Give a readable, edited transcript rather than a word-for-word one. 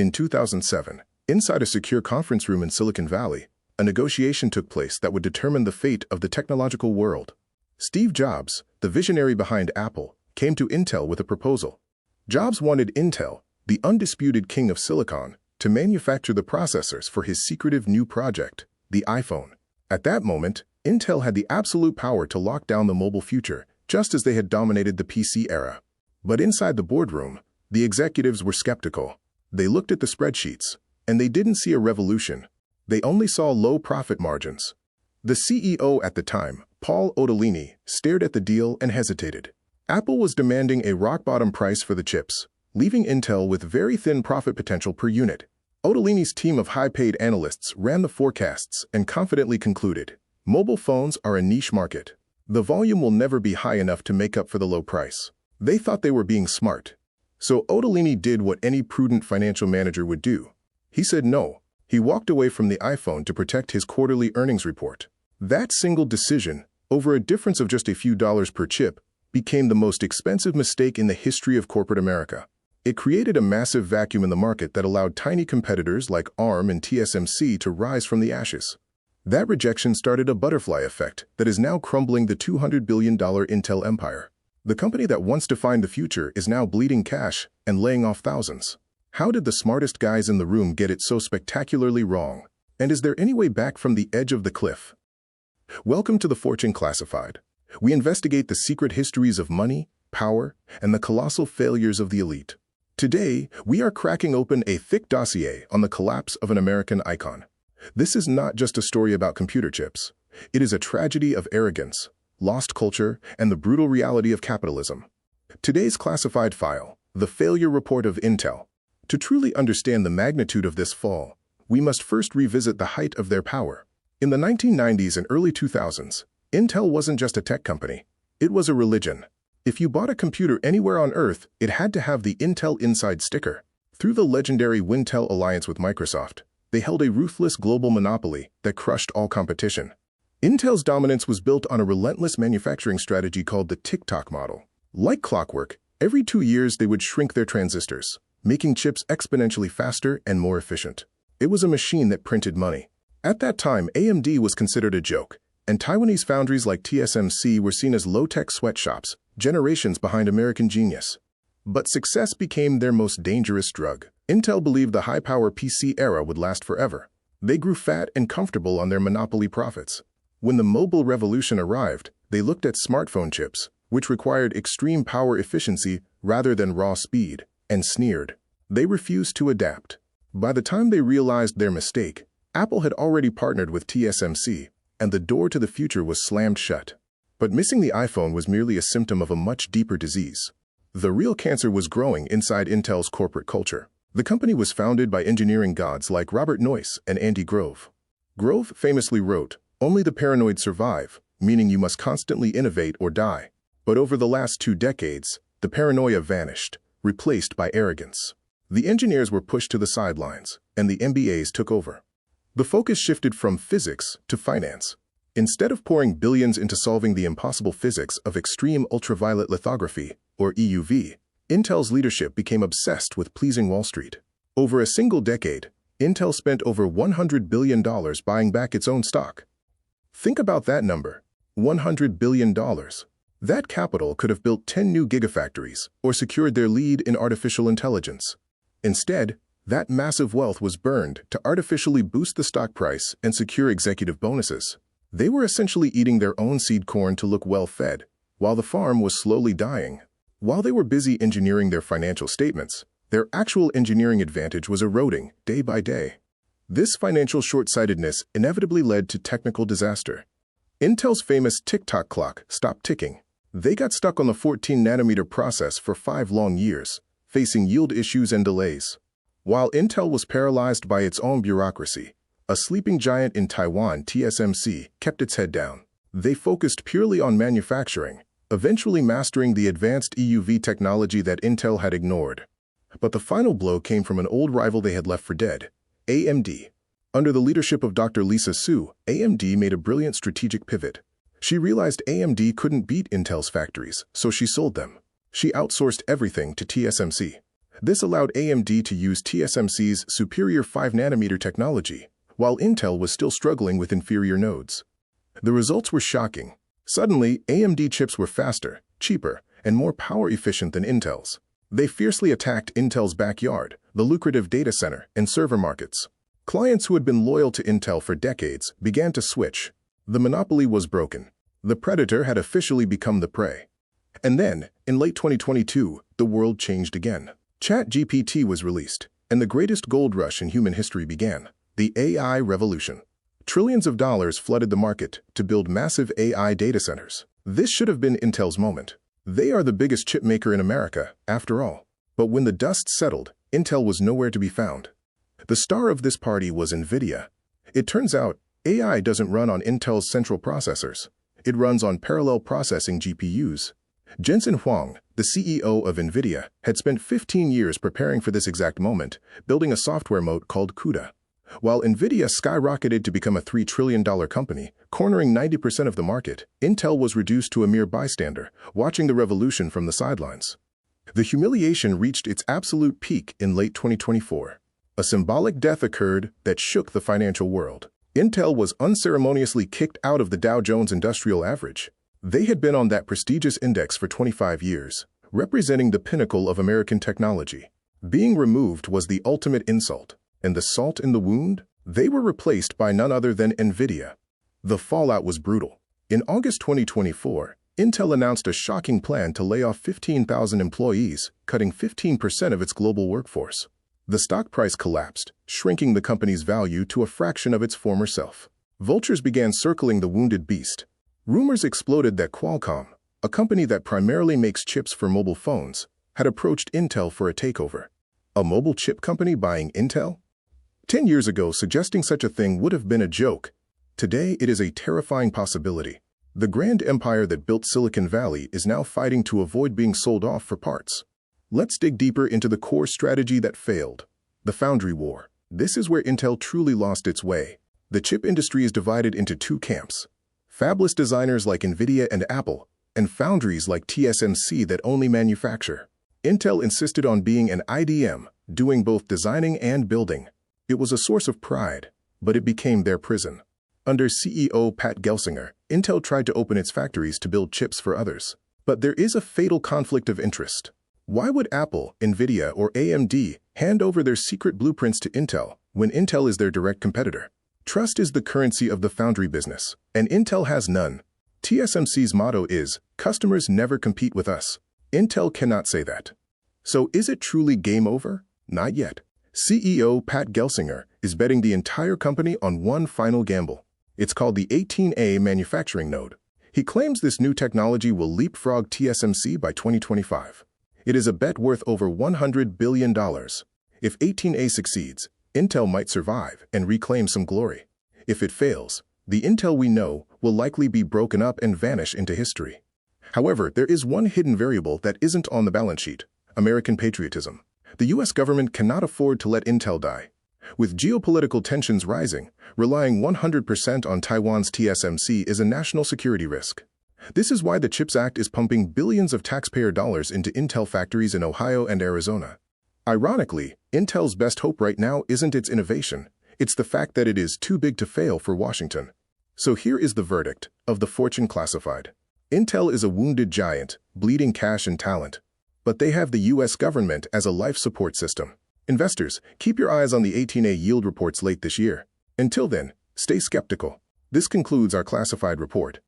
In 2007, inside a secure conference room in Silicon Valley, a negotiation took place that would determine the fate of the technological world. Steve Jobs, the visionary behind Apple, came to Intel with a proposal. Jobs wanted Intel, the undisputed king of silicon, to manufacture the processors for his secretive new project, the iPhone. At that moment, Intel had the absolute power to lock down the mobile future, just as they had dominated the PC era. But inside the boardroom, the executives were skeptical. They looked at the spreadsheets, and they didn't see a revolution. They only saw low profit margins. The CEO at the time, Paul Otellini, stared at the deal and hesitated. Apple was demanding a rock-bottom price for the chips, leaving Intel with very thin profit potential per unit. Otellini's team of high-paid analysts ran the forecasts and confidently concluded, mobile phones are a niche market. The volume will never be high enough to make up for the low price. They thought they were being smart. So Otellini did what any prudent financial manager would do. He said no. He walked away from the iPhone to protect his quarterly earnings report. That single decision, over a difference of just a few dollars per chip, became the most expensive mistake in the history of corporate America. It created a massive vacuum in the market that allowed tiny competitors like ARM and TSMC to rise from the ashes. That rejection started a butterfly effect that is now crumbling the $200 billion Intel empire. The company that once defined the future is now bleeding cash and laying off thousands. How did the smartest guys in the room get it so spectacularly wrong? And is there any way back from the edge of the cliff? Welcome to the Fortune Classified. We investigate the secret histories of money, power, and the colossal failures of the elite. Today, we are cracking open a thick dossier on the collapse of an American icon. This is not just a story about computer chips. It is a tragedy of arrogance, lost culture, and the brutal reality of capitalism. Today's classified file, the failure report of Intel. To truly understand the magnitude of this fall, we must first revisit the height of their power. In the 1990s and early 2000s, Intel wasn't just a tech company. It was a religion. If you bought a computer anywhere on Earth, it had to have the Intel Inside sticker. Through the legendary Wintel alliance with Microsoft, they held a ruthless global monopoly that crushed all competition. Intel's dominance was built on a relentless manufacturing strategy called the tick-tock model. Like clockwork, every 2 years they would shrink their transistors, making chips exponentially faster and more efficient. It was a machine that printed money. At that time, AMD was considered a joke, and Taiwanese foundries like TSMC were seen as low-tech sweatshops, generations behind American genius. But success became their most dangerous drug. Intel believed the high-power PC era would last forever. They grew fat and comfortable on their monopoly profits. When the mobile revolution arrived, they looked at smartphone chips, which required extreme power efficiency rather than raw speed, and sneered. They refused to adapt. By the time they realized their mistake, Apple had already partnered with TSMC, and the door to the future was slammed shut. But missing the iPhone was merely a symptom of a much deeper disease. The real cancer was growing inside Intel's corporate culture. The company was founded by engineering gods like Robert Noyce and Andy Grove. Grove famously wrote, "Only the paranoid survive, meaning you must constantly innovate or die." But over the last 2 decades, the paranoia vanished, replaced by arrogance. The engineers were pushed to the sidelines, and the MBAs took over. The focus shifted from physics to finance. Instead of pouring billions into solving the impossible physics of extreme ultraviolet lithography, or EUV, Intel's leadership became obsessed with pleasing Wall Street. Over a single decade, Intel spent over $100 billion buying back its own stock. Think about that number, $100 billion. That capital could have built 10 new gigafactories or secured their lead in artificial intelligence. Instead, that massive wealth was burned to artificially boost the stock price and secure executive bonuses. They were essentially eating their own seed corn to look well-fed, while the farm was slowly dying. While they were busy engineering their financial statements, their actual engineering advantage was eroding day by day. This financial short-sightedness inevitably led to technical disaster. Intel's famous tick-tock clock stopped ticking. They got stuck on the 14-nanometer process for 5 long years, facing yield issues and delays. While Intel was paralyzed by its own bureaucracy, a sleeping giant in Taiwan, TSMC, kept its head down. They focused purely on manufacturing, eventually mastering the advanced EUV technology that Intel had ignored. But the final blow came from an old rival they had left for dead, AMD. Under the leadership of Dr. Lisa Su, AMD made a brilliant strategic pivot. She realized AMD couldn't beat Intel's factories, so she sold them. She outsourced everything to TSMC. This allowed AMD to use TSMC's superior 5-nanometer technology, while Intel was still struggling with inferior nodes. The results were shocking. Suddenly, AMD chips were faster, cheaper, and more power-efficient than Intel's. They fiercely attacked Intel's backyard, the lucrative data center and server markets. Clients who had been loyal to Intel for decades began to switch. The monopoly was broken. The predator had officially become the prey. And then, in late 2022, the world changed again. ChatGPT was released, and the greatest gold rush in human history began, the AI revolution. Trillions of dollars flooded the market to build massive AI data centers. This should have been Intel's moment. They are the biggest chip maker in America, after all. But when the dust settled, Intel was nowhere to be found. The star of this party was Nvidia. It turns out, AI doesn't run on Intel's central processors. It runs on parallel processing GPUs. Jensen Huang, the CEO of Nvidia, had spent 15 years preparing for this exact moment, building a software moat called CUDA. While Nvidia skyrocketed to become a $3 trillion company, cornering 90% of the market, Intel was reduced to a mere bystander, watching the revolution from the sidelines. The humiliation reached its absolute peak in late 2024. A symbolic death occurred that shook the financial world. Intel was unceremoniously kicked out of the Dow Jones Industrial Average. They had been on that prestigious index for 25 years, representing the pinnacle of American technology. Being removed was the ultimate insult. And the salt in the wound? They were replaced by none other than Nvidia. The fallout was brutal. In August 2024, Intel announced a shocking plan to lay off 15,000 employees, cutting 15% of its global workforce. The stock price collapsed, shrinking the company's value to a fraction of its former self. Vultures began circling the wounded beast. Rumors exploded that Qualcomm, a company that primarily makes chips for mobile phones, had approached Intel for a takeover. A mobile chip company buying Intel? 10 years ago, suggesting such a thing would have been a joke. Today, it is a terrifying possibility. The grand empire that built Silicon Valley is now fighting to avoid being sold off for parts. Let's dig deeper into the core strategy that failed, the Foundry War. This is where Intel truly lost its way. The chip industry is divided into two camps: fabless designers like Nvidia and Apple, and foundries like TSMC that only manufacture. Intel insisted on being an IDM, doing both designing and building. It was a source of pride, but it became their prison. Under CEO Pat Gelsinger, Intel tried to open its factories to build chips for others. But there is a fatal conflict of interest. Why would Apple, Nvidia, or AMD hand over their secret blueprints to Intel when Intel is their direct competitor? Trust is the currency of the foundry business, and Intel has none. TSMC's motto is, "Customers never compete with us." Intel cannot say that. So is it truly game over? Not yet. CEO Pat Gelsinger is betting the entire company on one final gamble. It's called the 18A manufacturing node. He claims this new technology will leapfrog TSMC by 2025. It is a bet worth over $100 billion. If 18A succeeds, Intel might survive and reclaim some glory. If it fails, the Intel we know will likely be broken up and vanish into history. However, there is one hidden variable that isn't on the balance sheet: American patriotism. The U.S. government cannot afford to let Intel die. With geopolitical tensions rising, relying 100% on Taiwan's TSMC is a national security risk. This is why the CHIPS Act is pumping billions of taxpayer dollars into Intel factories in Ohio and Arizona. Ironically, Intel's best hope right now isn't its innovation, it's the fact that it is too big to fail for Washington. So here is the verdict of the Fortune Classified. Intel is a wounded giant, bleeding cash and talent. But they have the U.S. government as a life support system. Investors, keep your eyes on the 18A yield reports late this year. Until then, stay skeptical. This concludes our classified report.